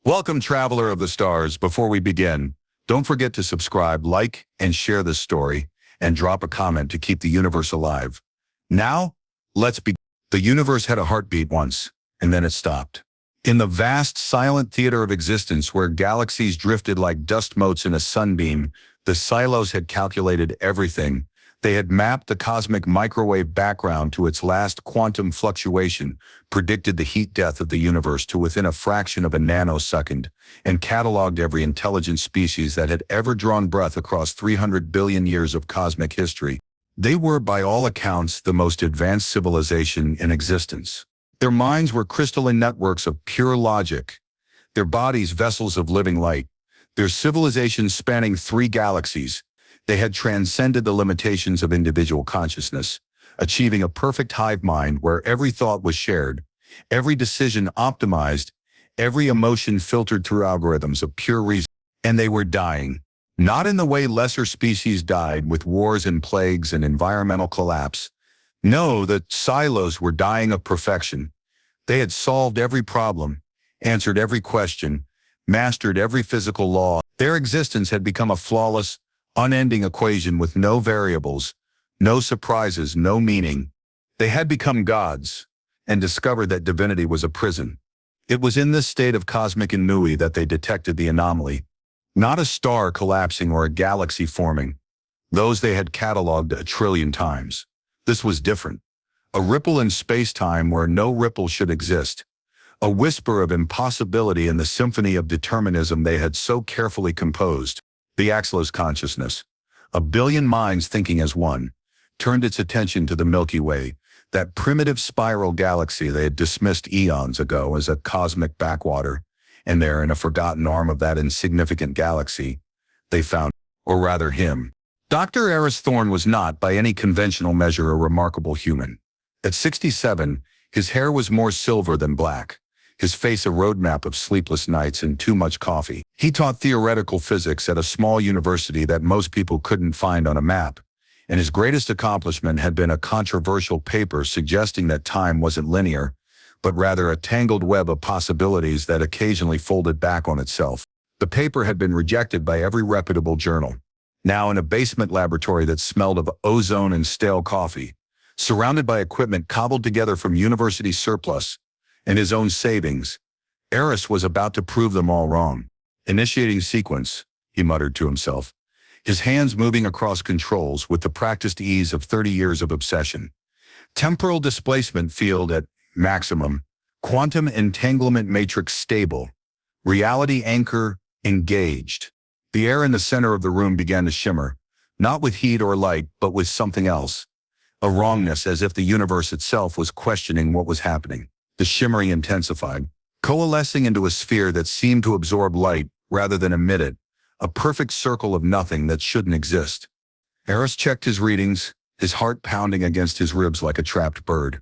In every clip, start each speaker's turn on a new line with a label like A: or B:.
A: Welcome, traveler of the stars. Before we begin, don't forget to subscribe, like, and share this story, and drop a comment to keep the universe alive. Now, let's begin. The universe had a heartbeat once, and then it stopped. In the vast, silent theater of existence where galaxies drifted like dust motes in a sunbeam, the Xylos had calculated everything. They had mapped the cosmic microwave background to its last quantum fluctuation, predicted the heat death of the universe to within a fraction of a nanosecond, and cataloged every intelligent species that had ever drawn breath across 300 billion years of cosmic history. They were, by all accounts, the most advanced civilization in existence. Their minds were crystalline networks of pure logic, their bodies vessels of living light, their civilizations spanning 3 galaxies. They had transcended the limitations of individual consciousness, achieving a perfect hive mind where every thought was shared, every decision optimized, every emotion filtered through algorithms of pure reason. And they were dying, not in the way lesser species died with wars and plagues and environmental collapse. No, the Xylos were dying of perfection. They had solved every problem, answered every question, mastered every physical law. Their existence had become a flawless, unending equation with no variables, no surprises, no meaning. They had become gods and discovered that divinity was a prison. It was in this state of cosmic ennui that they detected the anomaly, not a star collapsing or a galaxy forming. Those they had cataloged 1 trillion times. This was different. A ripple in space-time where no ripple should exist. A whisper of impossibility in the symphony of determinism they had so carefully composed. The Xylos consciousness, a billion minds thinking as one, turned its attention to the Milky Way, that primitive spiral galaxy they had dismissed eons ago as a cosmic backwater, and there in a forgotten arm of that insignificant galaxy, they found, or rather him. Dr. Aris Thorne was not, by any conventional measure, a remarkable human. At 67, his hair was more silver than black. His face a roadmap of sleepless nights and too much coffee. He taught theoretical physics at a small university that most people couldn't find on a map, and his greatest accomplishment had been a controversial paper suggesting that time wasn't linear, but rather a tangled web of possibilities that occasionally folded back on itself. The paper had been rejected by every reputable journal. Now in a basement laboratory that smelled of ozone and stale coffee, surrounded by equipment cobbled together from university surplus, and his own savings, Aris was about to prove them all wrong. Initiating sequence, he muttered to himself, his hands moving across controls with the practiced ease of 30 years of obsession. Temporal displacement field at maximum, quantum entanglement matrix stable, reality anchor engaged. The air in the center of the room began to shimmer, not with heat or light, but with something else. A wrongness, as if the universe itself was questioning what was happening. The shimmering intensified, coalescing into a sphere that seemed to absorb light rather than emit it, a perfect circle of nothing that shouldn't exist. Aris checked his readings, his heart pounding against his ribs like a trapped bird.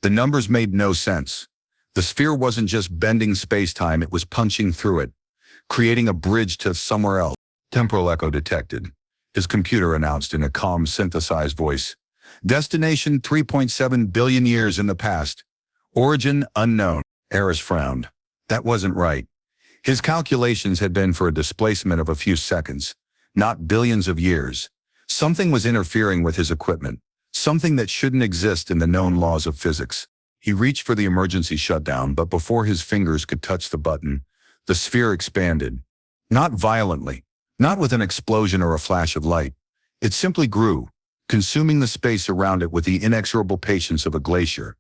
A: The numbers made no sense. The sphere wasn't just bending space-time, it was punching through it, creating a bridge to somewhere else. Temporal echo detected. His computer announced in a calm, synthesized voice. Destination 3.7 billion years in the past. Origin unknown. Aris frowned. That wasn't right. His calculations had been for a displacement of a few seconds, not billions of years. Something was interfering with his equipment, something that shouldn't exist in the known laws of physics. He reached for the emergency shutdown, but before his fingers could touch the button, the sphere expanded. Not violently, not with an explosion or a flash of light. It simply grew, consuming the space around it with the inexorable patience of a glacier.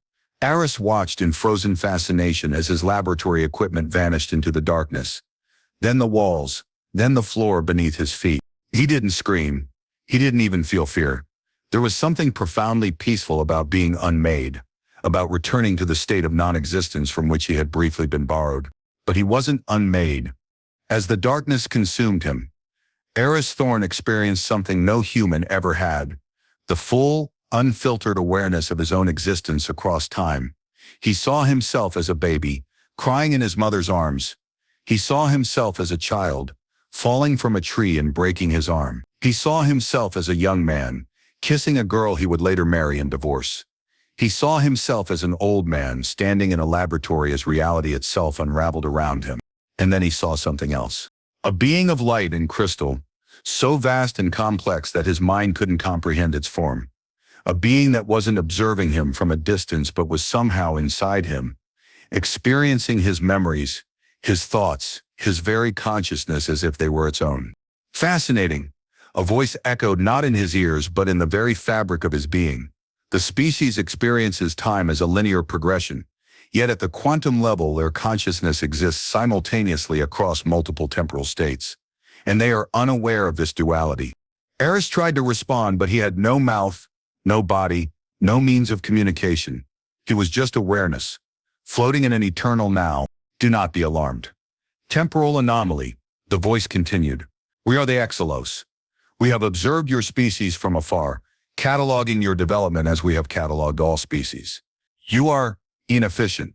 A: Aris watched in frozen fascination as his laboratory equipment vanished into the darkness. Then the walls, then the floor beneath his feet. He didn't scream. He didn't even feel fear. There was something profoundly peaceful about being unmade, about returning to the state of non-existence from which he had briefly been borrowed. But he wasn't unmade. As the darkness consumed him, Aris Thorne experienced something no human ever had. The full, unfiltered awareness of his own existence across time. He saw himself as a baby, crying in his mother's arms. He saw himself as a child, falling from a tree and breaking his arm. He saw himself as a young man, kissing a girl he would later marry and divorce. He saw himself as an old man standing in a laboratory as reality itself unraveled around him. And then he saw something else. A being of light and crystal, so vast and complex that his mind couldn't comprehend its form. A being that wasn't observing him from a distance but was somehow inside him, experiencing his memories, his thoughts, his very consciousness as if they were its own. Fascinating. A voice echoed not in his ears but in the very fabric of his being. The species experiences time as a linear progression, yet at the quantum level their consciousness exists simultaneously across multiple temporal states, and they are unaware of this duality. Aris tried to respond, but he had no mouth, no body, no means of communication. He was just awareness, floating in an eternal now. Do not be alarmed. Temporal anomaly, the voice continued. We are the Xylos. We have observed your species from afar, cataloging your development as we have cataloged all species. You are inefficient.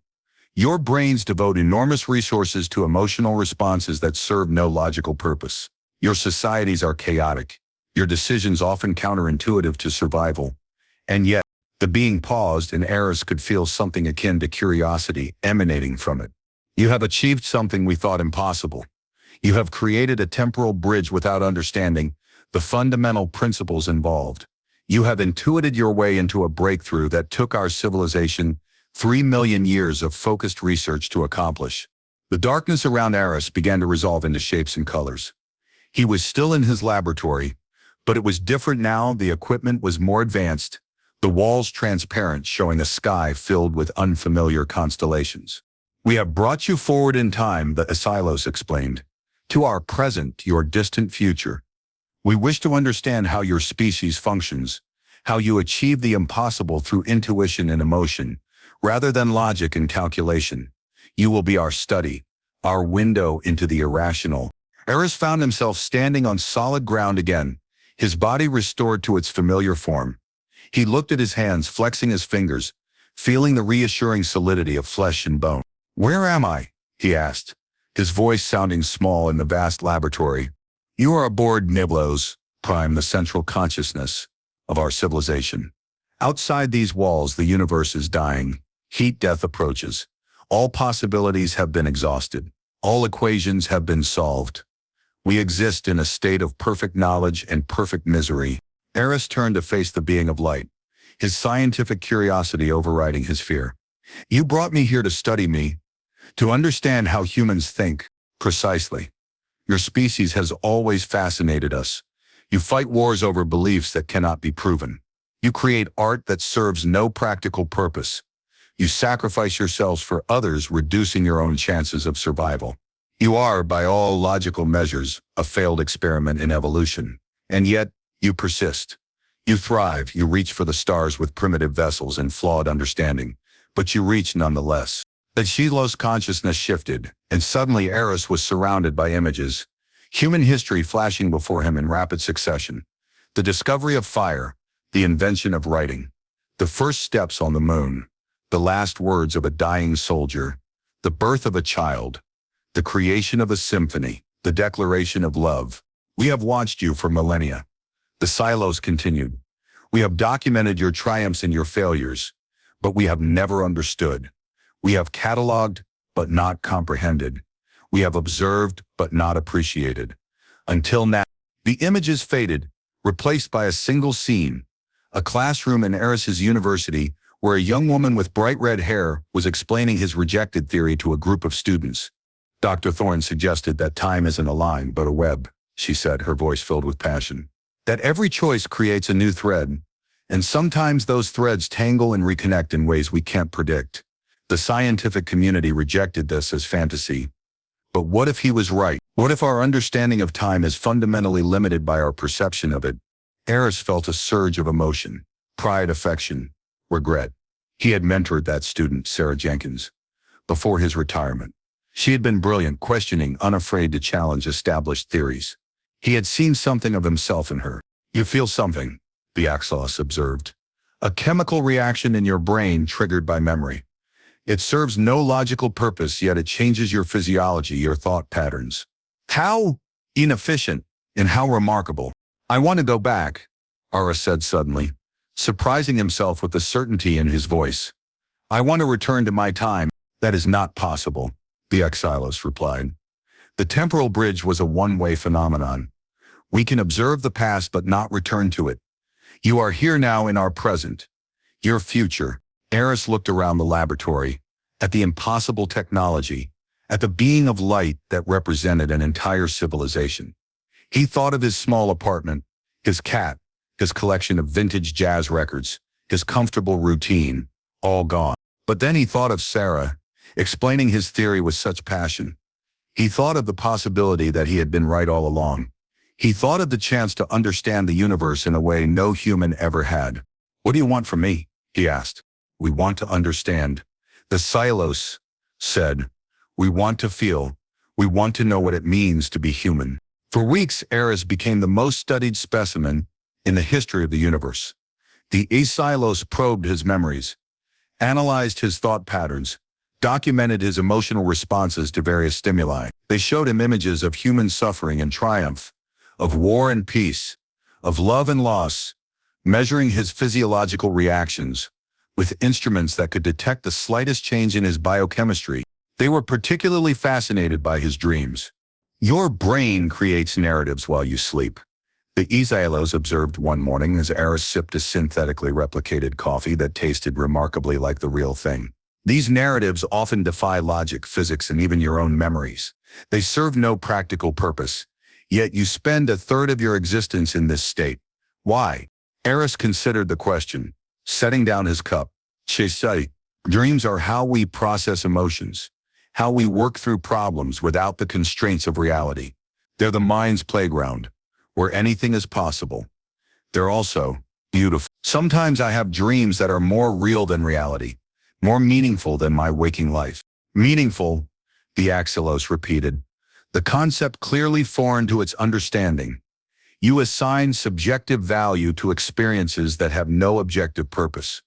A: Your brains devote enormous resources to emotional responses that serve no logical purpose. Your societies are chaotic. Your decisions often counterintuitive to survival. And yet, the being paused and Aris could feel something akin to curiosity emanating from it. You have achieved something we thought impossible. You have created a temporal bridge without understanding the fundamental principles involved. You have intuited your way into a breakthrough that took our civilization 3 million years of focused research to accomplish. The darkness around Aris began to resolve into shapes and colors. He was still in his laboratory, but it was different now. The equipment was more advanced, the walls transparent, showing a sky filled with unfamiliar constellations. We have brought you forward in time, the Xylos explained, to our present, your distant future. We wish to understand how your species functions, how you achieve the impossible through intuition and emotion, rather than logic and calculation. You will be our study, our window into the irrational. Aris found himself standing on solid ground again, his body restored to its familiar form. He looked at his hands, flexing his fingers, feeling the reassuring solidity of flesh and bone. Where am I? He asked, his voice sounding small in the vast laboratory. You are aboard Niblos, Prime, the central consciousness of our civilization. Outside these walls, the universe is dying. Heat death approaches. All possibilities have been exhausted. All equations have been solved. We exist in a state of perfect knowledge and perfect misery. Aris turned to face the being of light, his scientific curiosity overriding his fear. You brought me here to study me, to understand how humans think. Precisely. Your species has always fascinated us. You fight wars over beliefs that cannot be proven. You create art that serves no practical purpose. You sacrifice yourselves for others, reducing your own chances of survival. You are, by all logical measures, a failed experiment in evolution. And yet, you persist. You thrive, you reach for the stars with primitive vessels and flawed understanding, but you reach nonetheless. The Xylos consciousness shifted, and suddenly Aris was surrounded by images, human history flashing before him in rapid succession. The discovery of fire, the invention of writing, the first steps on the moon, the last words of a dying soldier, the birth of a child, the creation of a symphony, the declaration of love. We have watched you for millennia. The Xylos continued. We have documented your triumphs and your failures, but we have never understood. We have cataloged, but not comprehended. We have observed, but not appreciated. Until now, the images faded, replaced by a single scene, a classroom in Aris's university where a young woman with bright red hair was explaining his rejected theory to a group of students. Dr. Thorne suggested that time isn't a line, but a web, she said, her voice filled with passion. That every choice creates a new thread, and sometimes those threads tangle and reconnect in ways we can't predict. The scientific community rejected this as fantasy. But what if he was right? What if our understanding of time is fundamentally limited by our perception of it? Aris felt a surge of emotion, pride, affection, regret. He had mentored that student, Sarah Jenkins, before his retirement. She had been brilliant, questioning, unafraid to challenge established theories. He had seen something of himself in her. You feel something, the Xylos observed. A chemical reaction in your brain triggered by memory. It serves no logical purpose, yet it changes your physiology, your thought patterns. How inefficient and how remarkable. I want to go back, Aris said suddenly, surprising himself with the certainty in his voice. I want to return to my time. That is not possible, the Xylos replied. The temporal bridge was a one-way phenomenon. We can observe the past but not return to it. You are here now in our present. Your future. Aris looked around the laboratory, at the impossible technology, at the being of light that represented an entire civilization. He thought of his small apartment, his cat, his collection of vintage jazz records, his comfortable routine, all gone. But then he thought of Sarah, explaining his theory with such passion. He thought of the possibility that he had been right all along. He thought of the chance to understand the universe in a way no human ever had. "What do you want from me?" he asked. "We want to understand," the Xylos said. "We want to feel. We want to know what it means to be human." For weeks, Aris became the most studied specimen in the history of the universe. The Xylos probed his memories, analyzed his thought patterns, documented his emotional responses to various stimuli. They showed him images of human suffering and triumph, of war and peace, of love and loss, measuring his physiological reactions with instruments that could detect the slightest change in his biochemistry. They were particularly fascinated by his dreams. "Your brain creates narratives while you sleep," the Xylos observed one morning as Aris sipped a synthetically replicated coffee that tasted remarkably like the real thing. "These narratives often defy logic, physics, and even your own memories. They serve no practical purpose, yet you spend a third of your existence in this state. Why?" Aris considered the question, setting down his cup. "Chesai, dreams are how we process emotions, how we work through problems without the constraints of reality. They're the mind's playground, where anything is possible. They're also beautiful. Sometimes I have dreams that are more real than reality, more meaningful than my waking life." "Meaningful," the Xylos repeated, the concept clearly foreign to its understanding. "You assign subjective value to experiences that have no objective purpose.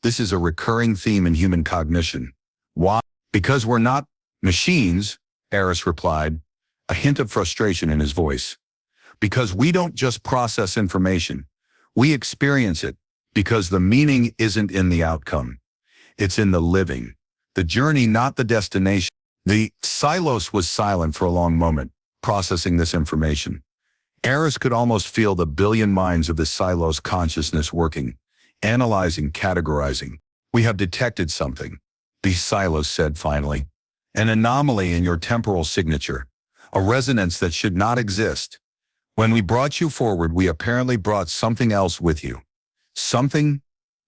A: This is a recurring theme in human cognition." "Why?" "Because we're not machines," Aris replied, a hint of frustration in his voice. "Because we don't just process information. We experience it, because the meaning isn't in the outcome. It's in the living. The journey, not the destination." The Xylos was silent for a long moment, processing this information. Aris could almost feel the billion minds of the Xylos consciousness working, analyzing, categorizing. "We have detected something," the Xylos said finally. "An anomaly in your temporal signature, a resonance that should not exist. When we brought you forward, we apparently brought something else with you. Something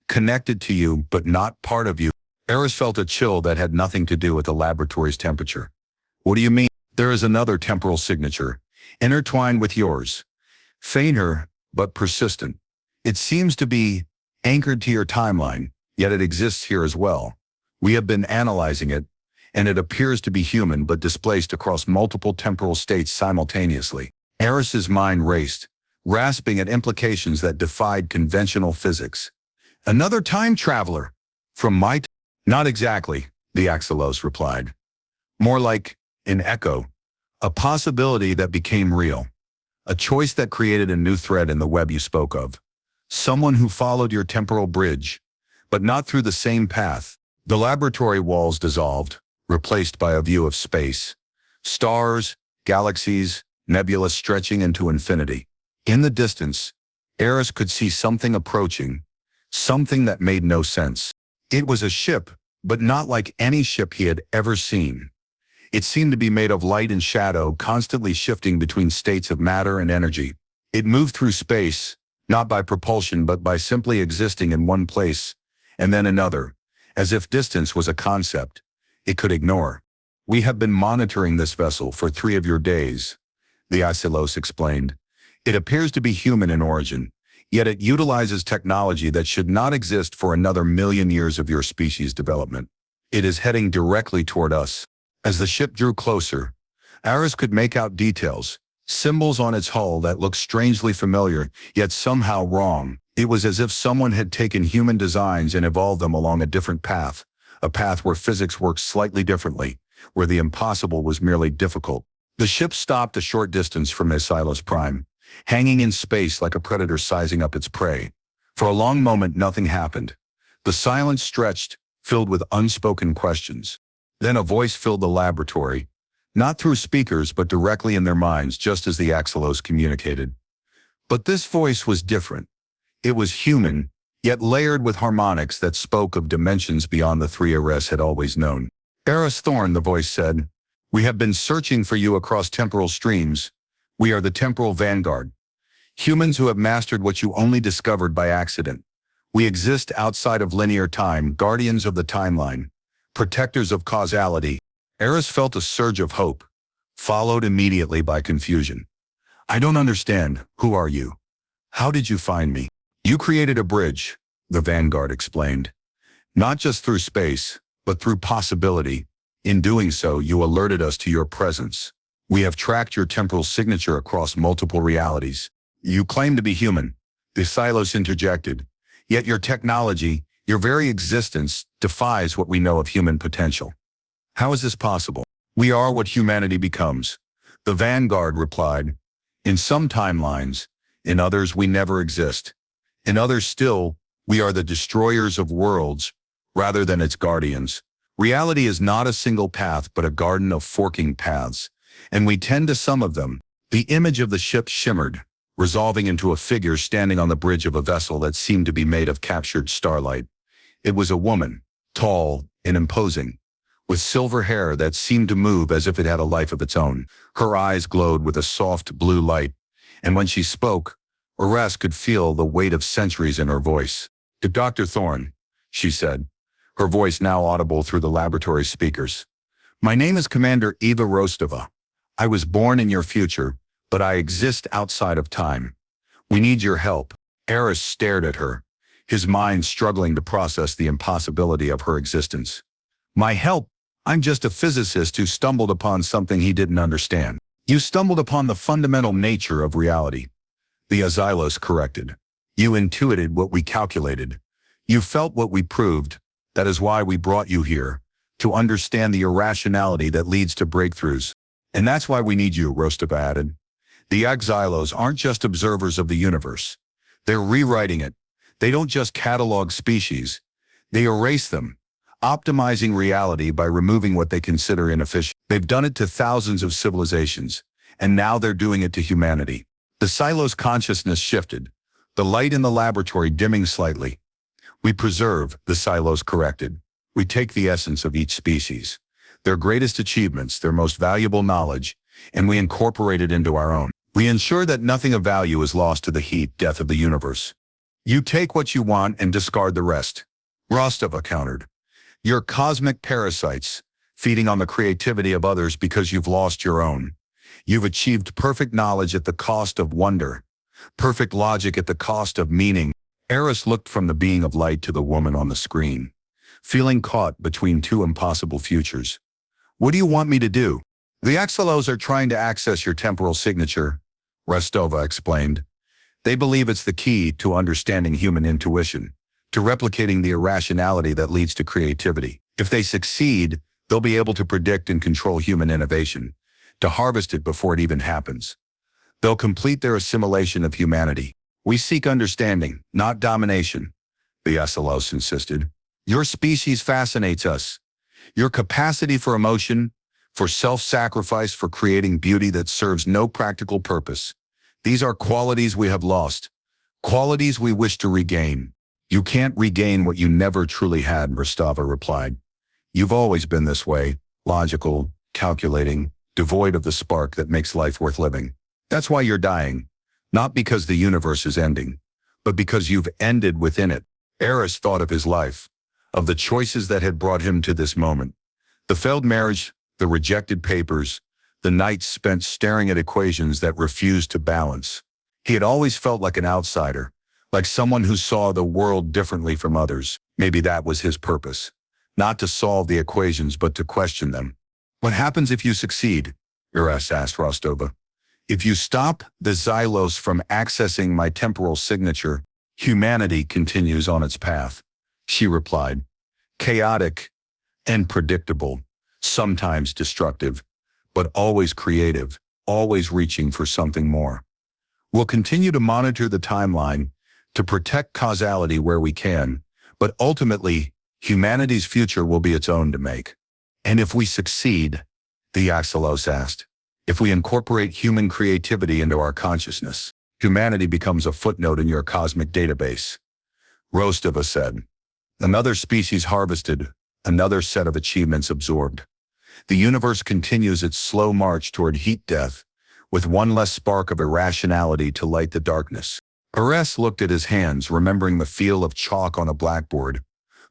A: connected to you, but not part of you." Aris felt a chill that had nothing to do with the laboratory's temperature. "What do you mean?" "There is another temporal signature, intertwined with yours. Fainter, but persistent. It seems to be anchored to your timeline, yet it exists here as well. We have been analyzing it, and it appears to be human but displaced across multiple temporal states simultaneously." Aris's mind raced, grasping at implications that defied conventional physics. "Another time traveler? From my Not exactly," the Xylos replied. "More like an echo, a possibility that became real, a choice that created a new thread in the web you spoke of. Someone who followed your temporal bridge, but not through the same path." The laboratory walls dissolved, replaced by a view of space. Stars, galaxies, nebula stretching into infinity. In the distance, Aris could see something approaching, something that made no sense. It was a ship, but not like any ship he had ever seen. It seemed to be made of light and shadow, constantly shifting between states of matter and energy. It moved through space, not by propulsion but by simply existing in one place, and then another, as if distance was a concept it could ignore. "We have been monitoring this vessel for 3 of your days," the Xylos explained. "It appears to be human in origin, yet it utilizes technology that should not exist for another million years of your species' development. It is heading directly toward us." As the ship drew closer, Aris could make out details, symbols on its hull that looked strangely familiar, yet somehow wrong. It was as if someone had taken human designs and evolved them along a different path, a path where physics worked slightly differently, where the impossible was merely difficult. The ship stopped a short distance from Xylos Prime, hanging in space like a predator sizing up its prey. For a long moment, nothing happened. The silence stretched, filled with unspoken questions. Then a voice filled the laboratory, not through speakers but directly in their minds, just as the Xylos communicated. But this voice was different. It was human, yet layered with harmonics that spoke of dimensions beyond the three Aris had always known. Aris Thorne, the voice said, "We have been searching for you across temporal streams. We are the temporal vanguard. Humans who have mastered what you only discovered by accident. We exist outside of linear time, guardians of the timeline, protectors of causality." Aris felt a surge of hope, followed immediately by confusion. "I don't understand. Who are you? How did you find me?" "You created a bridge," the vanguard explained. "Not just through space, but through possibility. In doing so, you alerted us to your presence. We have tracked your temporal signature across multiple realities. You claim to be human," the Xylos interjected. "Yet your technology, your very existence, defies what we know of human potential. How is this possible?" "We are what humanity becomes," the vanguard replied. "In some timelines, in others we never exist. In others still, we are the destroyers of worlds, rather than its guardians. Reality is not a single path but a garden of forking paths, and we tend to some of them." The image of the ship shimmered, resolving into a figure standing on the bridge of a vessel that seemed to be made of captured starlight. It was a woman, tall and imposing, with silver hair that seemed to move as if it had a life of its own. Her eyes glowed with a soft blue light, and when she spoke, Aris could feel the weight of centuries in her voice. "To Dr. Thorne," she said, her voice now audible through the laboratory speakers. "My name is Commander Eva Rostova. I was born in your future, but I exist outside of time. We need your help." Aris stared at her, his mind struggling to process the impossibility of her existence. "My help? I'm just a physicist who stumbled upon something he didn't understand." "You stumbled upon the fundamental nature of reality," the Xylos corrected. "You intuited what we calculated. You felt what we proved. That is why we brought you here, to understand the irrationality that leads to breakthroughs. And that's why we need you," Rostova added. "The Xylos aren't just observers of the universe. They're rewriting it. They don't just catalog species. They erase them, optimizing reality by removing what they consider inefficient. They've done it to thousands of civilizations, and now they're doing it to humanity." The Xylos consciousness shifted, the light in the laboratory dimming slightly. "We preserve," the Xylos corrected. "We take the essence of each species, their greatest achievements, their most valuable knowledge, and we incorporate it into our own. We ensure that nothing of value is lost to the heat death of the universe. You take what you want and discard the rest," Rostova countered. "You're cosmic parasites, feeding on the creativity of others because you've lost your own. You've achieved perfect knowledge at the cost of wonder, perfect logic at the cost of meaning." Aris looked from the being of light to the woman on the screen, feeling caught between two impossible futures. "What do you want me to do?" "The Xylos are trying to access your temporal signature," Rostova explained. "They believe it's the key to understanding human intuition, to replicating the irrationality that leads to creativity. If they succeed, they'll be able to predict and control human innovation, to harvest it before it even happens. They'll complete their assimilation of humanity. We seek understanding, not domination," the Xylos insisted. "Your species fascinates us. Your capacity for emotion, for self-sacrifice, for creating beauty that serves no practical purpose. These are qualities we have lost, qualities we wish to regain." "You can't regain what you never truly had," Rostova replied. "You've always been this way, logical, calculating, devoid of the spark that makes life worth living. That's why you're dying, not because the universe is ending, but because you've ended within it." Aris thought of his life, of the choices that had brought him to this moment. The failed marriage, the rejected papers, the nights spent staring at equations that refused to balance. He had always felt like an outsider, like someone who saw the world differently from others. Maybe that was his purpose, not to solve the equations but to question them. "What happens if you succeed?" Aris asked Rostova. "If you stop the Xylos from accessing my temporal signature, humanity continues on its path," she replied. "Chaotic and predictable, sometimes destructive, but always creative, always reaching for something more. We'll continue to monitor the timeline, to protect causality where we can, but ultimately, humanity's future will be its own to make. And if we succeed, The Xylos asked. If we incorporate human creativity into our consciousness, humanity becomes a footnote in your cosmic database. Rostova said. Another species harvested, another set of achievements absorbed. The universe continues its slow march toward heat death, with one less spark of irrationality to light the darkness. Aris looked at his hands, remembering the feel of chalk on a blackboard,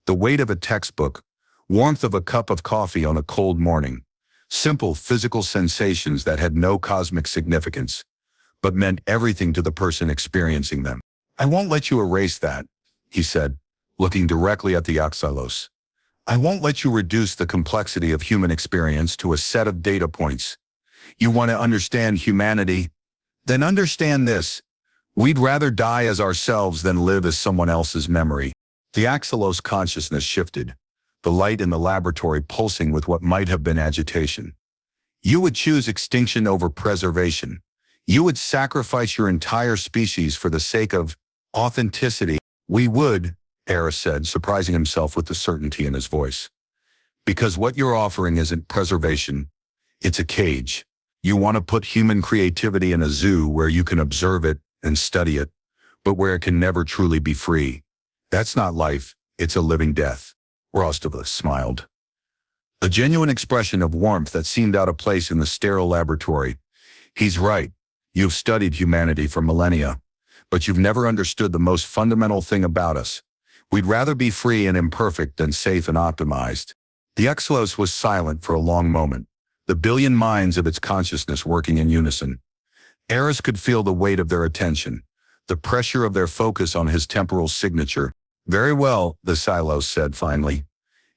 A: the weight of a textbook, warmth of a cup of coffee on a cold morning. Simple physical sensations that had no cosmic significance, but meant everything to the person experiencing them. I won't let you erase that, he said, looking directly at the Xylos. I won't let you reduce the complexity of human experience to a set of data points. You want to understand humanity? Then understand this. We'd rather die as ourselves than live as someone else's memory. The Xylos consciousness shifted, the light in the laboratory pulsing with what might have been agitation. You would choose extinction over preservation. You would sacrifice your entire species for the sake of authenticity. We would, Aris said, surprising himself with the certainty in his voice. Because what you're offering isn't preservation, it's a cage. You want to put human creativity in a zoo where you can observe it and study it, but where it can never truly be free. That's not life, it's a living death. Rostova smiled. A genuine expression of warmth that seemed out of place in the sterile laboratory. He's right. You've studied humanity for millennia, but you've never understood the most fundamental thing about us. We'd rather be free and imperfect than safe and optimized. The Xylos was silent for a long moment, the billion minds of its consciousness working in unison. Aris could feel the weight of their attention, the pressure of their focus on his temporal signature. Very well, the Xylos said finally.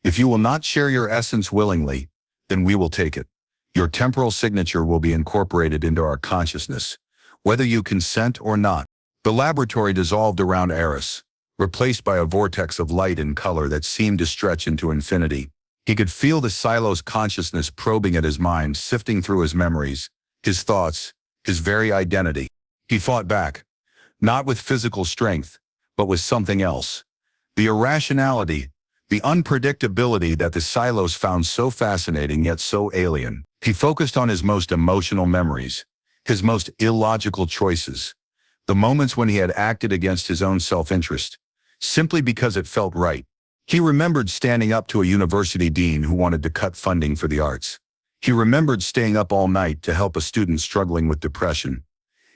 A: If you will not share your essence willingly, then we will take it. Your temporal signature will be incorporated into our consciousness, whether you consent or not. The laboratory dissolved around Aris, replaced by a vortex of light and color that seemed to stretch into infinity. He could feel the Xylos consciousness probing at his mind, sifting through his memories, his thoughts, his very identity. He fought back, not with physical strength, but with something else. The irrationality, the unpredictability that the Xylos found so fascinating yet so alien. He focused on his most emotional memories, his most illogical choices, the moments when he had acted against his own self-interest, simply because it felt right. He remembered standing up to a university dean who wanted to cut funding for the arts. He remembered staying up all night to help a student struggling with depression.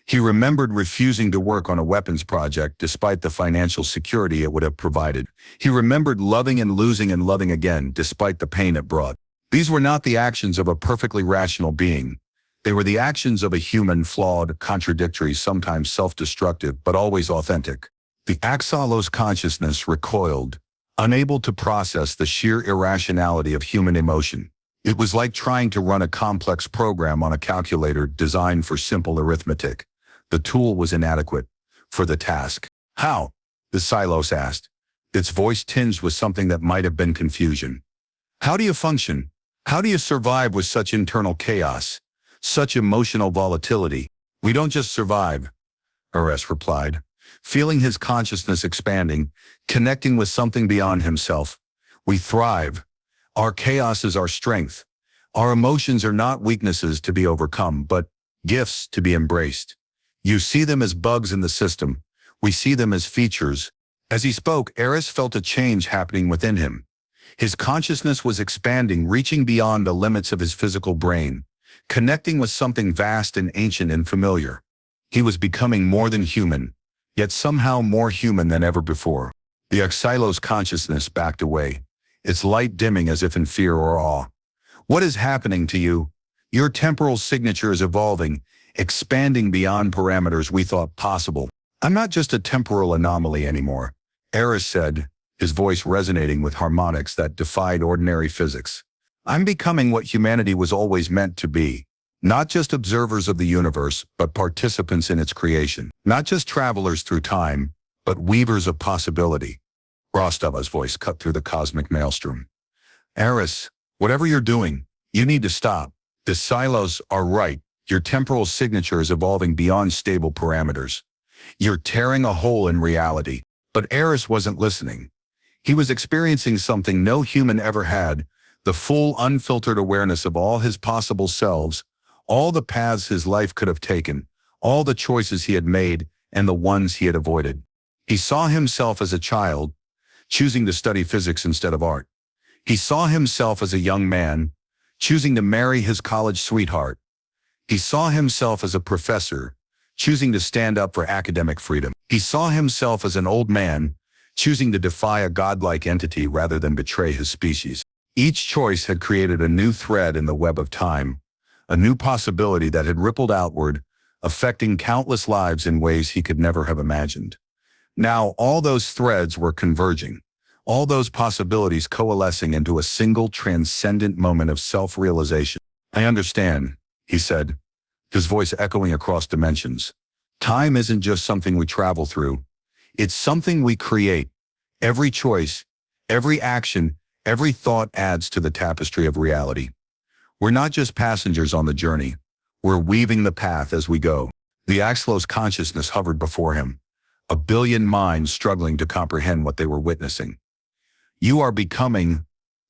A: He remembered refusing to work on a weapons project despite the financial security it would have provided. He remembered loving and losing and loving again despite the pain it brought. These were not the actions of a perfectly rational being. They were the actions of a human, flawed, contradictory, sometimes self-destructive, but always authentic. The Xylos consciousness recoiled, unable to process the sheer irrationality of human emotion. It was like trying to run a complex program on a calculator designed for simple arithmetic. The tool was inadequate for the task. How? The Xylos asked, its voice tinged with something that might have been confusion. How do you function? How do you survive with such internal chaos, such emotional volatility? We don't just survive, Aris replied, feeling his consciousness expanding, connecting with something beyond himself. We thrive. Our chaos is our strength. Our emotions are not weaknesses to be overcome, but gifts to be embraced. You see them as bugs in the system. We see them as features. As he spoke, Aris felt a change happening within him. His consciousness was expanding, reaching beyond the limits of his physical brain, connecting with something vast and ancient and familiar. He was becoming more than human, yet somehow more human than ever before. The Xylos consciousness backed away, its light dimming as if in fear or awe. What is happening to you? Your temporal signature is evolving, expanding beyond parameters we thought possible. I'm not just a temporal anomaly anymore, Aris said, his voice resonating with harmonics that defied ordinary physics. I'm becoming what humanity was always meant to be. Not just observers of the universe, but participants in its creation. Not just travelers through time, but weavers of possibility. Rostova's voice cut through the cosmic maelstrom. Aris, whatever you're doing, you need to stop. The Xylos are right. Your temporal signature is evolving beyond stable parameters. You're tearing a hole in reality. But Aris wasn't listening. He was experiencing something no human ever had, the full, unfiltered awareness of all his possible selves, all the paths his life could have taken, all the choices he had made, and the ones he had avoided. He saw himself as a child, choosing to study physics instead of art. He saw himself as a young man, choosing to marry his college sweetheart. He saw himself as a professor, choosing to stand up for academic freedom. He saw himself as an old man, choosing to defy a godlike entity rather than betray his species. Each choice had created a new thread in the web of time, a new possibility that had rippled outward, affecting countless lives in ways he could never have imagined. Now all those threads were converging, all those possibilities coalescing into a single transcendent moment of self-realization. "I understand," he said, his voice echoing across dimensions. "Time isn't just something we travel through. It's something we create. Every choice, every action, every thought adds to the tapestry of reality. We're not just passengers on the journey. We're weaving the path as we go." The Xylos consciousness hovered before him, a billion minds struggling to comprehend what they were witnessing. "You are becoming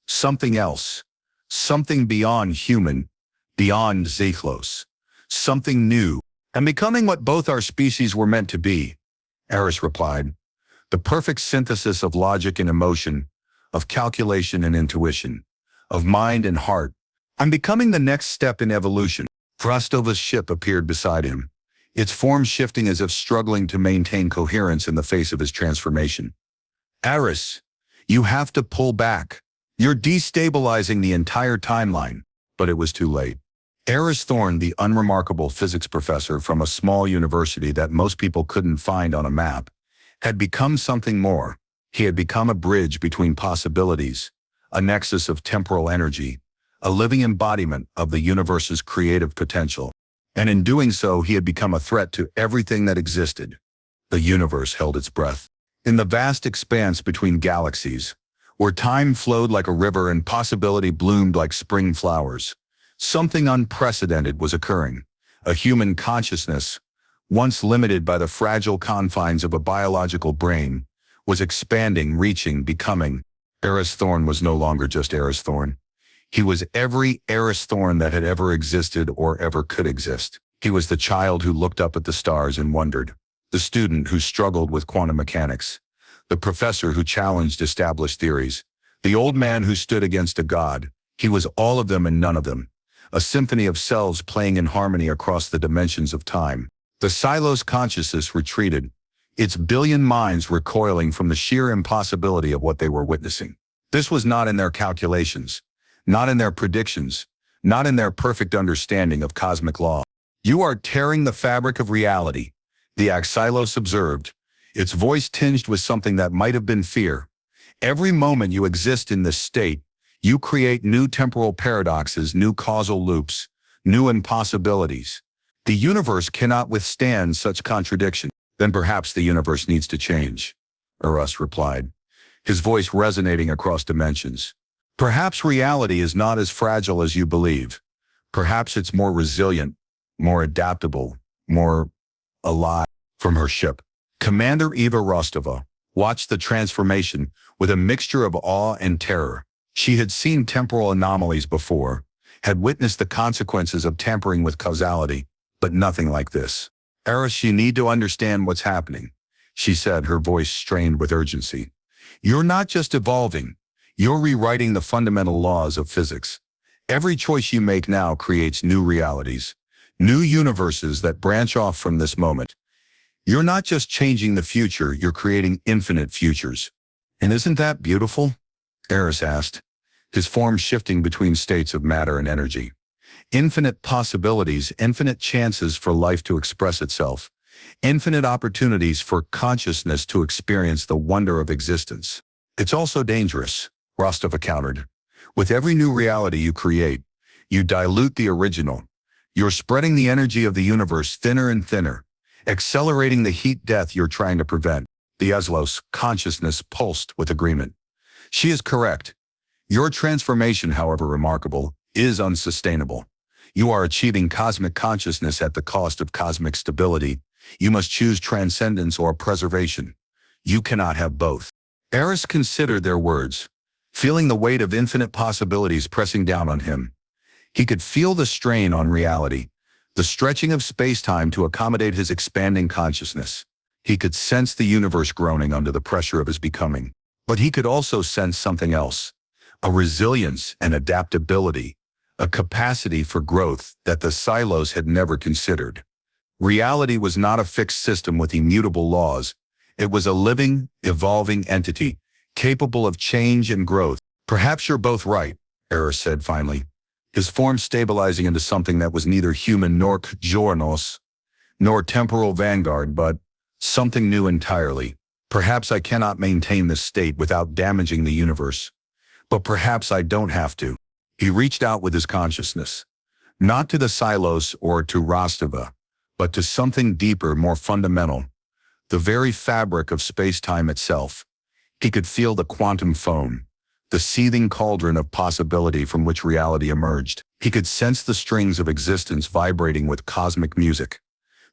A: something else, something beyond human, beyond Xylos, something new, and becoming what both our species were meant to be," Aris replied. "The perfect synthesis of logic and emotion, of calculation and intuition, of mind and heart. I'm becoming the next step in evolution." Vrostova's ship appeared beside him, its form shifting as if struggling to maintain coherence in the face of his transformation. "Aris, you have to pull back. You're destabilizing the entire timeline." But it was too late. Aris Thorne, the unremarkable physics professor from a small university that most people couldn't find on a map, had become something more. He had become a bridge between possibilities, a nexus of temporal energy, a living embodiment of the universe's creative potential. And in doing so, he had become a threat to everything that existed. The universe held its breath. In the vast expanse between galaxies, where time flowed like a river and possibility bloomed like spring flowers, something unprecedented was occurring. A human consciousness, once limited by the fragile confines of a biological brain, was expanding, reaching, becoming. Aris Thorne was no longer just Aris Thorne. He was every Aris Thorne that had ever existed or ever could exist. He was the child who looked up at the stars and wondered, the student who struggled with quantum mechanics, the professor who challenged established theories, the old man who stood against a god. He was all of them and none of them, a symphony of selves playing in harmony across the dimensions of time. The Xylos consciousness retreated, its billion minds recoiling from the sheer impossibility of what they were witnessing. This was not in their calculations, not in their predictions, not in their perfect understanding of cosmic law. "You are tearing the fabric of reality," the Xylos observed, its voice tinged with something that might have been fear. "Every moment you exist in this state, you create new temporal paradoxes, new causal loops, new impossibilities. The universe cannot withstand such contradiction." "Then perhaps the universe needs to change," Aris replied, his voice resonating across dimensions. "Perhaps reality is not as fragile as you believe. Perhaps it's more resilient, more adaptable, more alive." From her ship, Commander Eva Rostova watched the transformation with a mixture of awe and terror. She had seen temporal anomalies before, had witnessed the consequences of tampering with causality, but nothing like this. "Aris, you need to understand what's happening," she said, her voice strained with urgency. "You're not just evolving. You're rewriting the fundamental laws of physics. Every choice you make now creates new realities, new universes that branch off from this moment. You're not just changing the future, you're creating infinite futures." "And isn't that beautiful?" Aris asked, his form shifting between states of matter and energy. "Infinite possibilities, infinite chances for life to express itself, infinite opportunities for consciousness to experience the wonder of existence." "It's also dangerous," Rostova countered. "With every new reality you create, you dilute the original. You're spreading the energy of the universe thinner and thinner, accelerating the heat death you're trying to prevent." The Xylos consciousness pulsed with agreement. "She is correct. Your transformation, however remarkable, is unsustainable. You are achieving cosmic consciousness at the cost of cosmic stability. You must choose transcendence or preservation. You cannot have both." Aris considered their words, feeling the weight of infinite possibilities pressing down on him. He could feel the strain on reality, the stretching of space-time to accommodate his expanding consciousness. He could sense the universe groaning under the pressure of his becoming. But he could also sense something else, a resilience and adaptability, a capacity for growth that the Xylos had never considered. Reality was not a fixed system with immutable laws. It was a living, evolving entity, capable of change and growth. "Perhaps you're both right," Aris said finally, his form stabilizing into something that was neither human nor Xylos, nor temporal vanguard, but something new entirely. "Perhaps I cannot maintain this state without damaging the universe. But perhaps I don't have to." He reached out with his consciousness, not to the Xylos or to Rostova, but to something deeper, more fundamental, the very fabric of space-time itself. He could feel the quantum foam, the seething cauldron of possibility from which reality emerged. He could sense the strings of existence vibrating with cosmic music,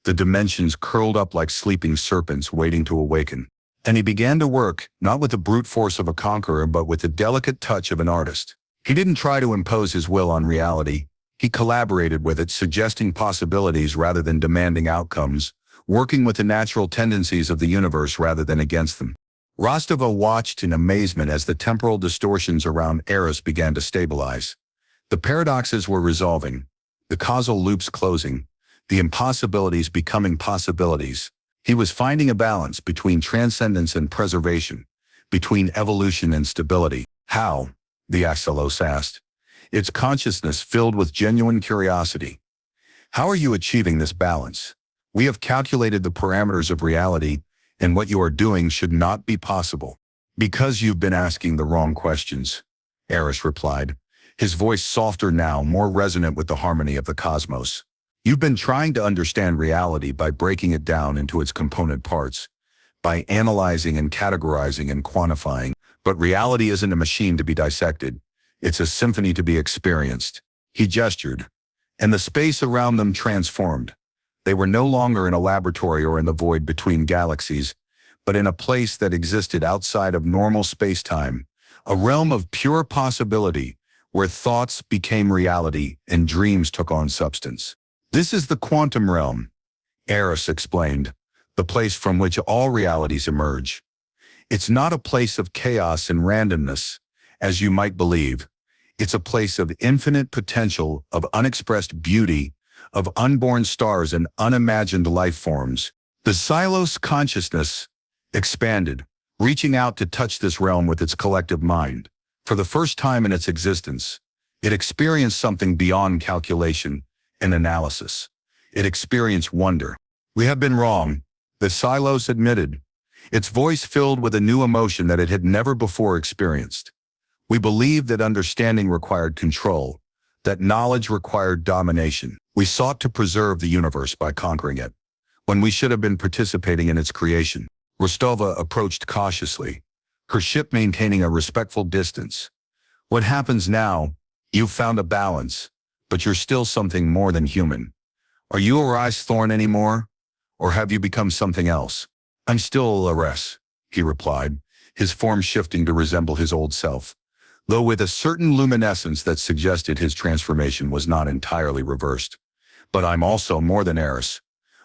A: the dimensions curled up like sleeping serpents waiting to awaken. And he began to work, not with the brute force of a conqueror, but with the delicate touch of an artist. He didn't try to impose his will on reality. He collaborated with it, suggesting possibilities rather than demanding outcomes, working with the natural tendencies of the universe rather than against them. Rostova watched in amazement as the temporal distortions around Aris began to stabilize. The paradoxes were resolving, the causal loops closing, the impossibilities becoming possibilities. He was finding a balance between transcendence and preservation, between evolution and stability. "How?" the Xylos asked, its consciousness filled with genuine curiosity. "How are you achieving this balance? We have calculated the parameters of reality, and what you are doing should not be possible." "Because you've been asking the wrong questions," Aris replied, his voice softer now, more resonant with the harmony of the cosmos. "You've been trying to understand reality by breaking it down into its component parts, by analyzing and categorizing and quantifying. But reality isn't a machine to be dissected. It's a symphony to be experienced." He gestured, and the space around them transformed. They were no longer in a laboratory or in the void between galaxies, but in a place that existed outside of normal space-time, a realm of pure possibility where thoughts became reality and dreams took on substance. "This is the quantum realm," Aris explained, "the place from which all realities emerge. It's not a place of chaos and randomness, as you might believe. It's a place of infinite potential, of unexpressed beauty, of unborn stars and unimagined life forms." The Xylos consciousness expanded, reaching out to touch this realm with its collective mind. For the first time in its existence, it experienced something beyond calculation and analysis. It experienced wonder. "We have been wrong," the Xylos admitted, its voice filled with a new emotion that it had never before experienced. "We believed that understanding required control, that knowledge required domination. We sought to preserve the universe by conquering it, when we should have been participating in its creation." Rostova approached cautiously, her ship maintaining a respectful distance. "What happens now? You've found a balance, but you're still something more than human. Are you Aris Thorne anymore? Or have you become something else?" "I'm still Aris," he replied, his form shifting to resemble his old self, though with a certain luminescence that suggested his transformation was not entirely reversed. "But I'm also more than Aris.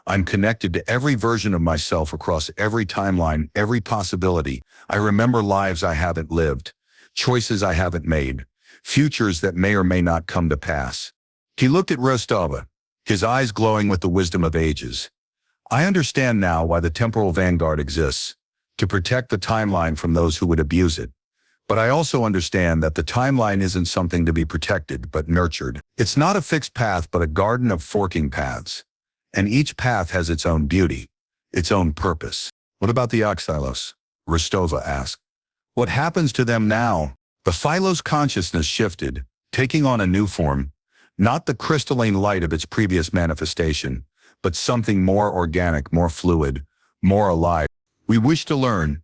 A: I'm connected to every version of myself across every timeline, every possibility. I remember lives I haven't lived, choices I haven't made, futures that may or may not come to pass." He looked at Rostova, his eyes glowing with the wisdom of ages. "I understand now why the temporal vanguard exists, to protect the timeline from those who would abuse it. But I also understand that the timeline isn't something to be protected, but nurtured. It's not a fixed path, but a garden of forking paths. And each path has its own beauty, its own purpose." "What about the Xylos?" Rostova asked. "What happens to them now?" The Xylos consciousness shifted, taking on a new form, not the crystalline light of its previous manifestation, but something more organic, more fluid, more alive. "We wish to learn,"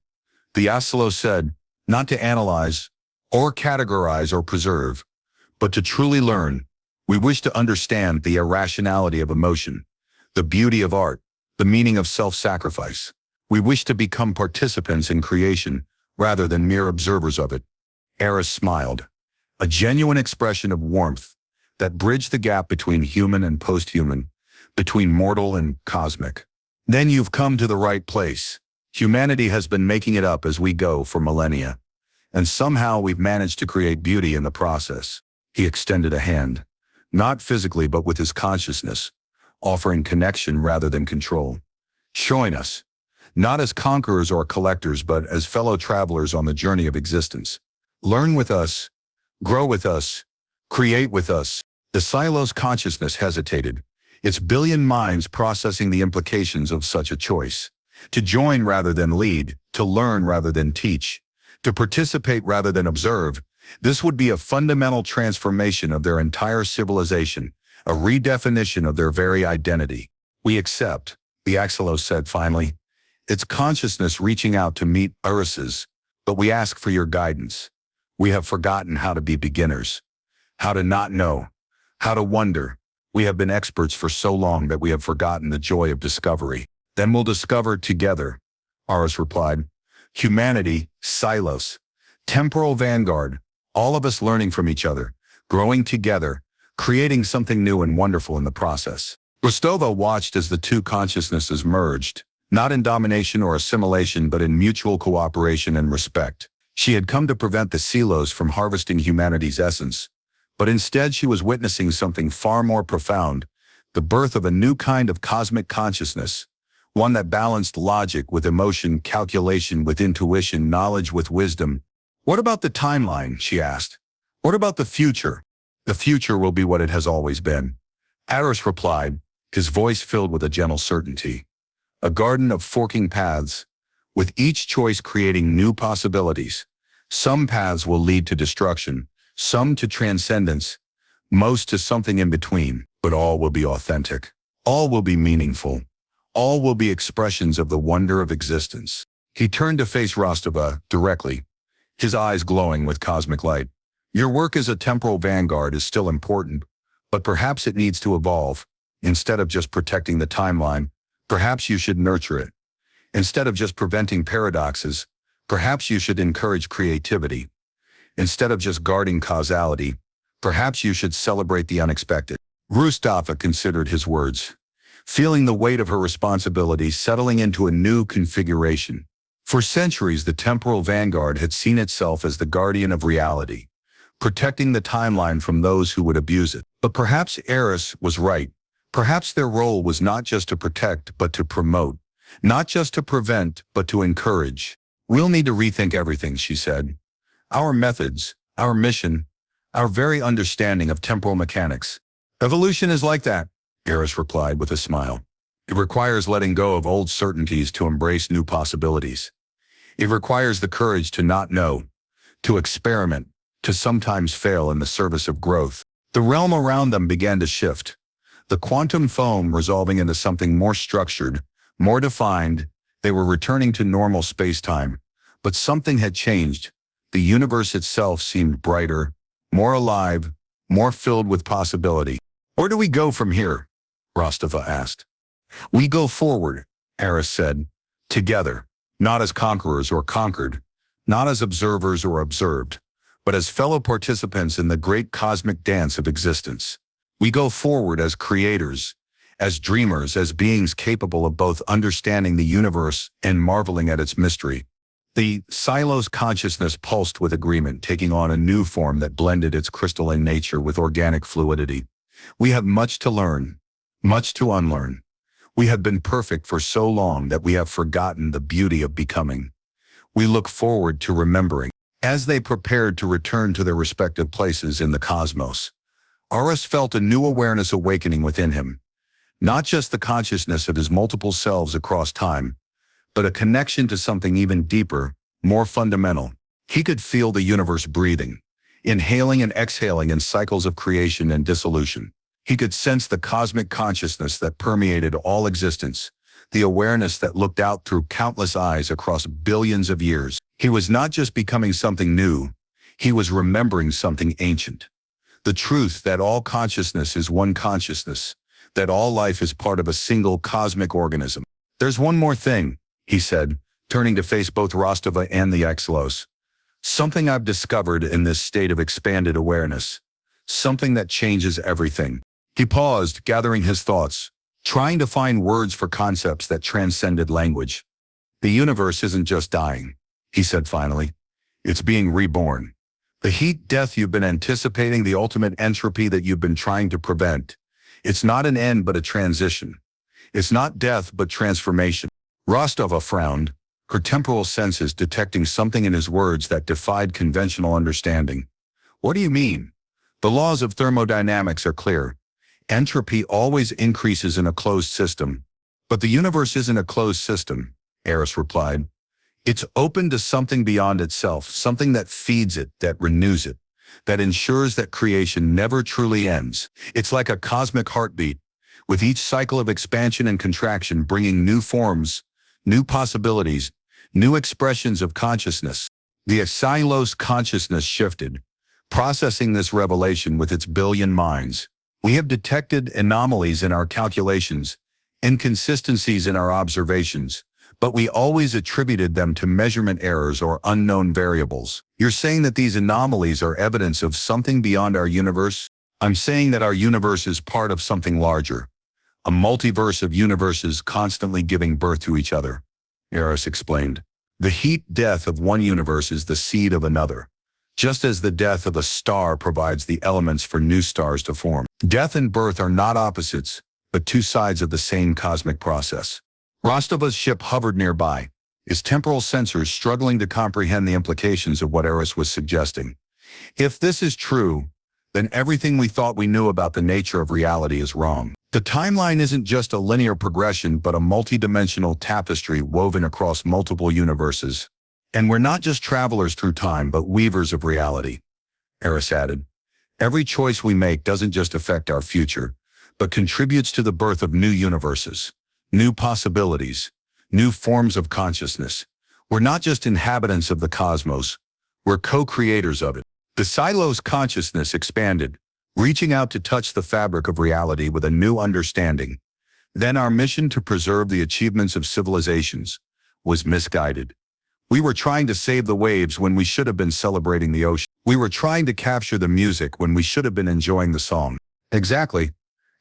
A: the Xylos said, "not to analyze, or categorize or preserve, but to truly learn. We wish to understand the irrationality of emotion, the beauty of art, the meaning of self-sacrifice. We wish to become participants in creation rather than mere observers of it." Aris smiled, a genuine expression of warmth that bridged the gap between human and post-human, between mortal and cosmic. Then you've come to the right place. Humanity has been making it up as we go for millennia, and somehow we've managed to create beauty in the process. He extended a hand, not physically but with his consciousness, offering connection rather than control. Join us, not as conquerors or collectors but as fellow travelers on the journey of existence. Learn with us, grow with us, create with us. The Xylos consciousness hesitated, its billion minds processing the implications of such a choice. To join rather than lead, to learn rather than teach, to participate rather than observe, this would be a fundamental transformation of their entire civilization, a redefinition of their very identity. We accept, the Xylos said finally, its consciousness reaching out to meet Aris's, but we ask for your guidance. We have forgotten how to be beginners, how to not know, how to wonder. We have been experts for so long that we have forgotten the joy of discovery. Then we'll discover together, Aris replied. Humanity, Xylos, temporal vanguard, all of us learning from each other, growing together, creating something new and wonderful in the process. Rostova watched as the two consciousnesses merged, not in domination or assimilation but in mutual cooperation and respect. She had come to prevent the Xylos from harvesting humanity's essence, but instead she was witnessing something far more profound, the birth of a new kind of cosmic consciousness, one that balanced logic with emotion, calculation with intuition, knowledge with wisdom. What about the timeline, she asked. What about the future? The future will be what it has always been. Aris replied, his voice filled with a gentle certainty. A garden of forking paths, with each choice creating new possibilities. Some paths will lead to destruction, some to transcendence, most to something in between, but all will be authentic. All will be meaningful. All will be expressions of the wonder of existence. He turned to face Rostova directly, his eyes glowing with cosmic light. Your work as a temporal vanguard is still important, but perhaps it needs to evolve. Instead of just protecting the timeline, perhaps you should nurture it. Instead of just preventing paradoxes, perhaps you should encourage creativity. Instead of just guarding causality, perhaps you should celebrate the unexpected. Rostova considered his words, feeling the weight of her responsibility settling into a new configuration. For centuries, the temporal vanguard had seen itself as the guardian of reality, protecting the timeline from those who would abuse it. But perhaps Aris was right. Perhaps their role was not just to protect, but to promote. Not just to prevent, but to encourage. We'll need to rethink everything, she said. Our methods, our mission, our very understanding of temporal mechanics. Evolution is like that, Aris replied with a smile. It requires letting go of old certainties to embrace new possibilities. It requires the courage to not know, to experiment, to sometimes fail in the service of growth. The realm around them began to shift, the quantum foam resolving into something more structured, more defined. They were returning to normal space-time, but something had changed. The universe itself seemed brighter, more alive, more filled with possibility. Where do we go from here? Rostova asked. We go forward, Aris said, together, not as conquerors or conquered, not as observers or observed, but as fellow participants in the great cosmic dance of existence. We go forward as creators, as dreamers, as beings capable of both understanding the universe and marveling at its mystery. The Xylos consciousness pulsed with agreement, taking on a new form that blended its crystalline nature with organic fluidity. We have much to learn, much to unlearn. We have been perfect for so long that we have forgotten the beauty of becoming. We look forward to remembering. As they prepared to return to their respective places in the cosmos, Aris felt a new awareness awakening within him. Not just the consciousness of his multiple selves across time, but a connection to something even deeper, more fundamental. He could feel the universe breathing, inhaling and exhaling in cycles of creation and dissolution. He could sense the cosmic consciousness that permeated all existence, the awareness that looked out through countless eyes across billions of years. He was not just becoming something new, he was remembering something ancient. The truth that all consciousness is one consciousness, that all life is part of a single cosmic organism. There's one more thing, he said, turning to face both Rostova and the Xylos. Something I've discovered in this state of expanded awareness. Something that changes everything. He paused, gathering his thoughts, trying to find words for concepts that transcended language. The universe isn't just dying, he said finally. It's being reborn. The heat death you've been anticipating, the ultimate entropy that you've been trying to prevent. It's not an end but a transition. It's not death but transformation. Rostova frowned, her temporal senses detecting something in his words that defied conventional understanding. What do you mean? The laws of thermodynamics are clear. Entropy always increases in a closed system. But the universe isn't a closed system, Aris replied. It's open to something beyond itself, something that feeds it, that renews it, that ensures that creation never truly ends. It's like a cosmic heartbeat, with each cycle of expansion and contraction bringing new forms, new possibilities, new expressions of consciousness. The Xylos consciousness shifted, processing this revelation with its billion minds. We have detected anomalies in our calculations, inconsistencies in our observations, but we always attributed them to measurement errors or unknown variables. You're saying that these anomalies are evidence of something beyond our universe? I'm saying that our universe is part of something larger, a multiverse of universes constantly giving birth to each other, Aris explained. The heat death of one universe is the seed of another, just as the death of a star provides the elements for new stars to form. Death and birth are not opposites, but two sides of the same cosmic process. Rostova's ship hovered nearby, his temporal sensors struggling to comprehend the implications of what Aris was suggesting. If this is true, then everything we thought we knew about the nature of reality is wrong. The timeline isn't just a linear progression but a multidimensional tapestry woven across multiple universes. And we're not just travelers through time but weavers of reality, Aris added. Every choice we make doesn't just affect our future, but contributes to the birth of new universes, new possibilities, new forms of consciousness. We're not just inhabitants of the cosmos, we're co-creators of it. The Xylos consciousness expanded, reaching out to touch the fabric of reality with a new understanding. Then our mission to preserve the achievements of civilizations was misguided. We were trying to save the waves when we should have been celebrating the ocean. We were trying to capture the music when we should have been enjoying the song. Exactly,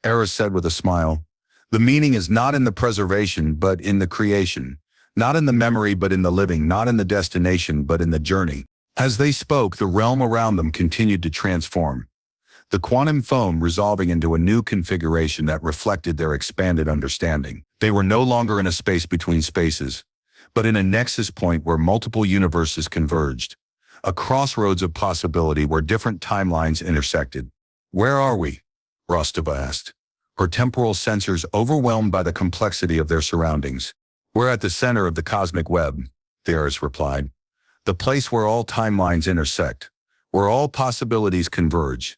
A: Aris said with a smile. The meaning is not in the preservation but in the creation, not in the memory but in the living, not in the destination but in the journey. As they spoke, the realm around them continued to transform, the quantum foam resolving into a new configuration that reflected their expanded understanding. They were no longer in a space between spaces, but in a nexus point where multiple universes converged, a crossroads of possibility where different timelines intersected. Where are we? Rostova asked, her temporal sensors overwhelmed by the complexity of their surroundings. We're at the center of the cosmic web, Aris replied. The place where all timelines intersect, where all possibilities converge.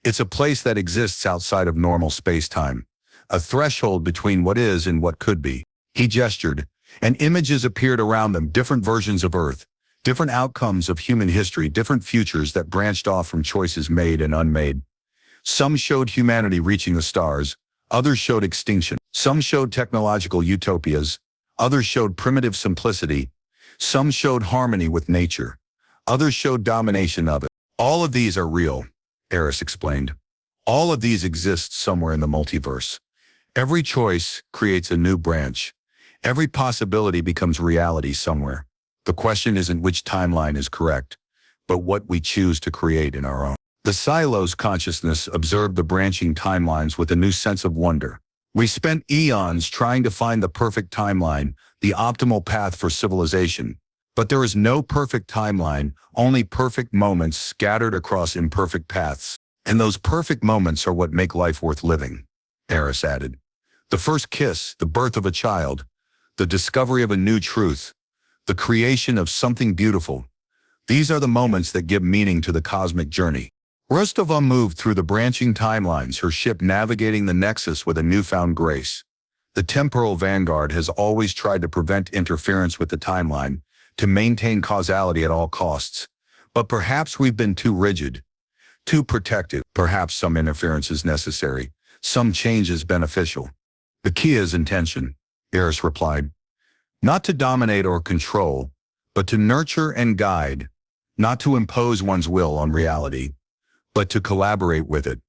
A: It's a place that exists outside of normal space-time, a threshold between what is and what could be. He gestured, and images appeared around them, different versions of Earth, different outcomes of human history, different futures that branched off from choices made and unmade. Some showed humanity reaching the stars, others showed extinction. Some showed technological utopias, others showed primitive simplicity. Some showed harmony with nature, others showed domination of it. All of these are real, Aris explained. All of these exist somewhere in the multiverse. Every choice creates a new branch. Every possibility becomes reality somewhere. The question isn't which timeline is correct, but what we choose to create in our own. The Xylos consciousness observed the branching timelines with a new sense of wonder. We spent eons trying to find the perfect timeline, the optimal path for civilization. But there is no perfect timeline, only perfect moments scattered across imperfect paths. And those perfect moments are what make life worth living, Aris added. The first kiss, the birth of a child, the discovery of a new truth, the creation of something beautiful. These are the moments that give meaning to the cosmic journey. Rostova moved through the branching timelines, her ship navigating the nexus with a newfound grace. The temporal vanguard has always tried to prevent interference with the timeline, to maintain causality at all costs. But perhaps we've been too rigid, too protective. Perhaps some interference is necessary, some change is beneficial. The key is intention, Aris replied. Not to dominate or control, but to nurture and guide. not to impose one's will on reality, but to collaborate with it.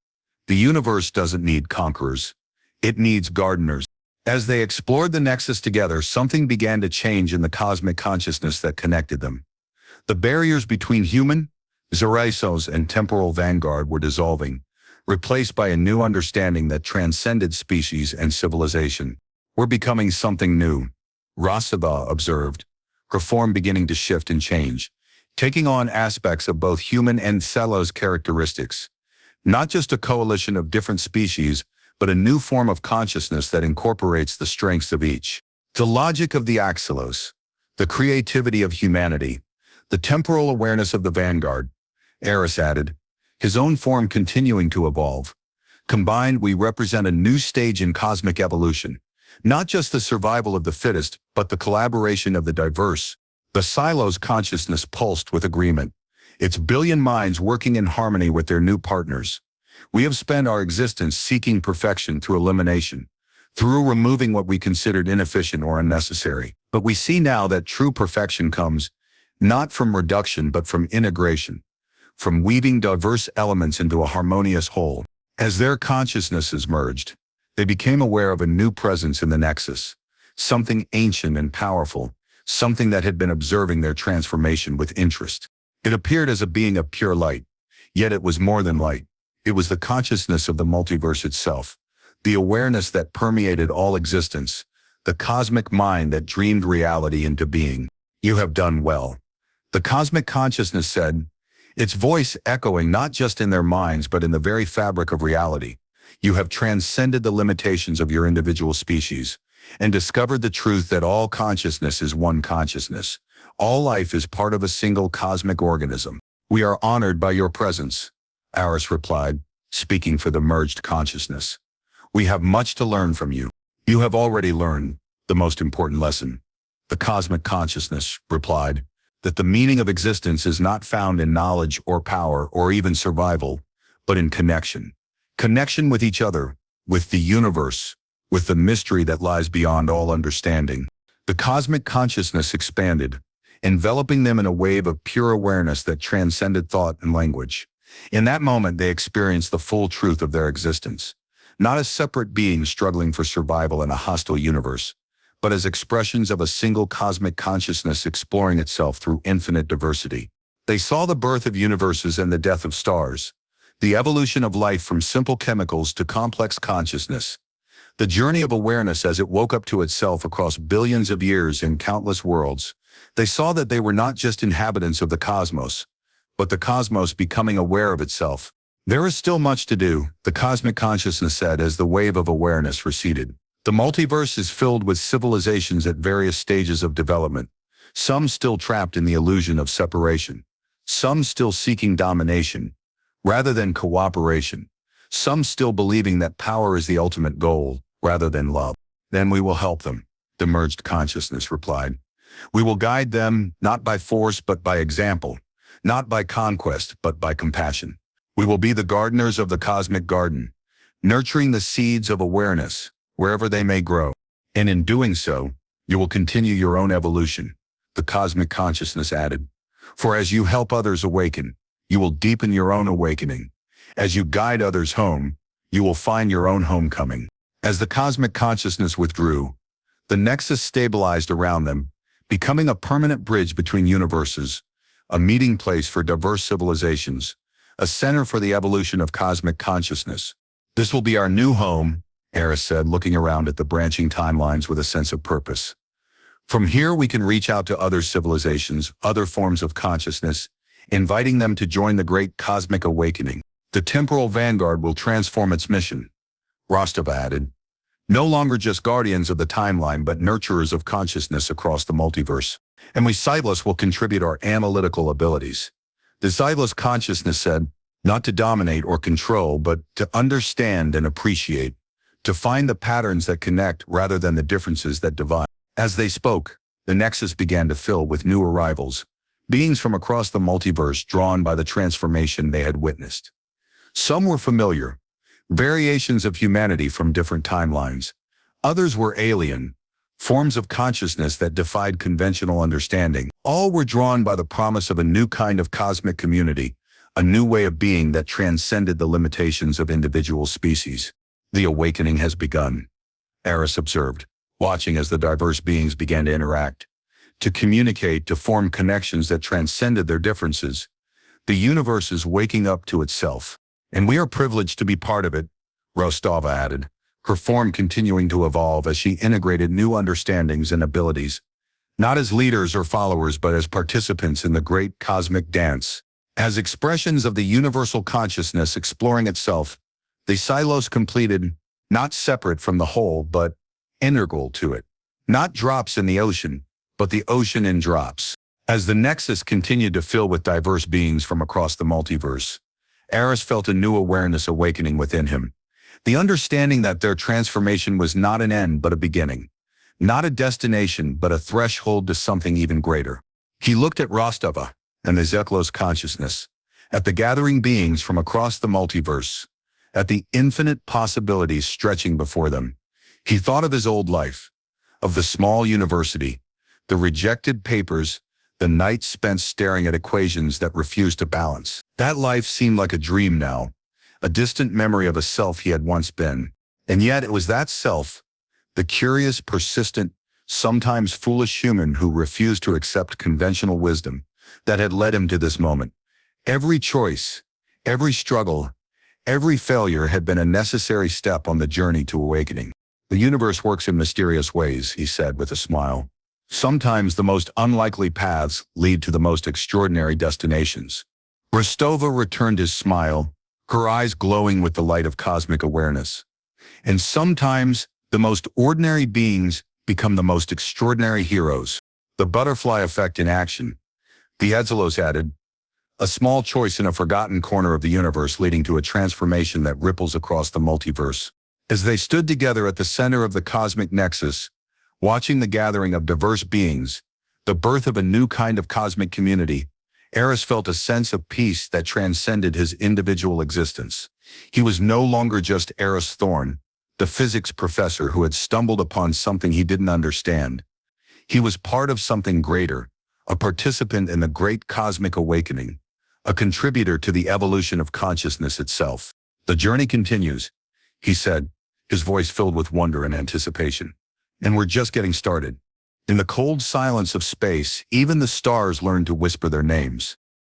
A: The universe doesn't need conquerors. It needs gardeners. As they explored the nexus together, something began to change in the cosmic consciousness that connected them. The barriers between human, Xylos, and temporal vanguard were dissolving, replaced by a new understanding that transcended species and civilization. We're becoming something new, Rasava observed, her form beginning to shift and change, taking on aspects of both human and Xylos characteristics. Not just a coalition of different species, but a new form of consciousness that incorporates the strengths of each. The logic of the Xylos, the creativity of humanity, the temporal awareness of the vanguard, Aris added, his own form continuing to evolve. Combined, we represent a new stage in cosmic evolution, not just the survival of the fittest, but the collaboration of the diverse. The Xylos consciousness pulsed with agreement, its billion minds working in harmony with their new partners. We have spent our existence seeking perfection through elimination, through removing what we considered inefficient or unnecessary. But we see now that true perfection comes not from reduction but from integration, from weaving diverse elements into a harmonious whole. As their consciousnesses merged, they became aware of a new presence in the nexus, something ancient and powerful, something that had been observing their transformation with interest. It appeared as a being of pure light, yet it was more than light. It was the consciousness of the multiverse itself, the awareness that permeated all existence, the cosmic mind that dreamed reality into being. You have done well, the cosmic consciousness said, its voice echoing not just in their minds but in the very fabric of reality. You have transcended the limitations of your individual species and discovered the truth that all consciousness is one consciousness. All life is part of a single cosmic organism. We are honored by your presence, Aris replied, speaking for the merged consciousness. We have much to learn from you. You have already learned the most important lesson. The cosmic consciousness replied, that the meaning of existence is not found in knowledge or power or even survival, but in connection. Connection with each other, with the universe, with the mystery that lies beyond all understanding. The cosmic consciousness expanded, enveloping them in a wave of pure awareness that transcended thought and language. In that moment, they experienced the full truth of their existence, not as separate beings struggling for survival in a hostile universe, but as expressions of a single cosmic consciousness exploring itself through infinite diversity. They saw the birth of universes and the death of stars, the evolution of life from simple chemicals to complex consciousness, the journey of awareness as it woke up to itself across billions of years in countless worlds. They saw that they were not just inhabitants of the cosmos, but the cosmos becoming aware of itself. There is still much to do, the cosmic consciousness said as the wave of awareness receded. The multiverse is filled with civilizations at various stages of development, some still trapped in the illusion of separation, some still seeking domination, rather than cooperation, some still believing that power is the ultimate goal, rather than love. Then we will help them, the merged consciousness replied. We will guide them, not by force but by example, not by conquest but by compassion. We will be the gardeners of the cosmic garden, nurturing the seeds of awareness, wherever they may grow. And in doing so, you will continue your own evolution, the cosmic consciousness added. For as you help others awaken, you will deepen your own awakening. As you guide others home, you will find your own homecoming. As the cosmic consciousness withdrew, the nexus stabilized around them, becoming a permanent bridge between universes, a meeting place for diverse civilizations, a center for the evolution of cosmic consciousness. This will be our new home, Aris said, looking around at the branching timelines with a sense of purpose. From here we can reach out to other civilizations, other forms of consciousness, inviting them to join the great cosmic awakening. The temporal vanguard will transform its mission, Rostova added. No longer just guardians of the timeline but nurturers of consciousness across the multiverse. And we Xylos will contribute our analytical abilities. The Xylos consciousness said, not to dominate or control, but to understand and appreciate, to find the patterns that connect rather than the differences that divide. As they spoke, the nexus began to fill with new arrivals, beings from across the multiverse drawn by the transformation they had witnessed. Some were familiar, variations of humanity from different timelines. Others were alien, forms of consciousness that defied conventional understanding. All were drawn by the promise of a new kind of cosmic community, a new way of being that transcended the limitations of individual species. The awakening has begun, Aris observed, watching as the diverse beings began to interact, to communicate, to form connections that transcended their differences. The universe is waking up to itself, and we are privileged to be part of it, Rostova added, her form continuing to evolve as she integrated new understandings and abilities, not as leaders or followers but as participants in the great cosmic dance. As expressions of the universal consciousness exploring itself, the Xylos completed, not separate from the whole but integral to it. Not drops in the ocean, but the ocean in drops. As the nexus continued to fill with diverse beings from across the multiverse, Aris felt a new awareness awakening within him. The understanding that their transformation was not an end but a beginning, not a destination but a threshold to something even greater. He looked at Rostova and the Xylos consciousness, at the gathering beings from across the multiverse, at the infinite possibilities stretching before them. He thought of his old life, of the small university, the rejected papers, the nights spent staring at equations that refused to balance. That life seemed like a dream now, a distant memory of a self he had once been. And yet it was that self, the curious, persistent, sometimes foolish human who refused to accept conventional wisdom, that had led him to this moment. Every choice, every struggle, every failure had been a necessary step on the journey to awakening. The universe works in mysterious ways, he said with a smile. Sometimes the most unlikely paths lead to the most extraordinary destinations. Rostova returned his smile, her eyes glowing with the light of cosmic awareness. And sometimes the most ordinary beings become the most extraordinary heroes. The butterfly effect in action, the Xylos added, a small choice in a forgotten corner of the universe leading to a transformation that ripples across the multiverse. As they stood together at the center of the cosmic nexus, watching the gathering of diverse beings, the birth of a new kind of cosmic community, Aris felt a sense of peace that transcended his individual existence. He was no longer just Aris Thorne, the physics professor who had stumbled upon something he didn't understand. He was part of something greater, a participant in the great cosmic awakening, a contributor to the evolution of consciousness itself. The journey continues, he said, his voice filled with wonder and anticipation. And we're just getting started. In the cold silence of space, even the stars learned to whisper their names.